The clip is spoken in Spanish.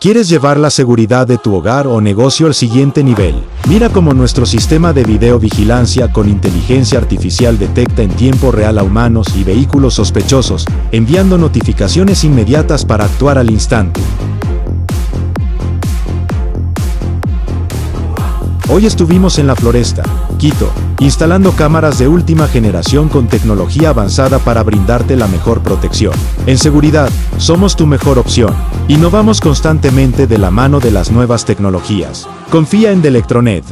¿Quieres llevar la seguridad de tu hogar o negocio al siguiente nivel? Mira cómo nuestro sistema de videovigilancia con inteligencia artificial detecta en tiempo real a humanos y vehículos sospechosos, enviando notificaciones inmediatas para actuar al instante. Hoy estuvimos en la Floresta, Quito, instalando cámaras de última generación con tecnología avanzada para brindarte la mejor protección. En seguridad, somos tu mejor opción. Innovamos constantemente de la mano de las nuevas tecnologías. Confía en Delectronet.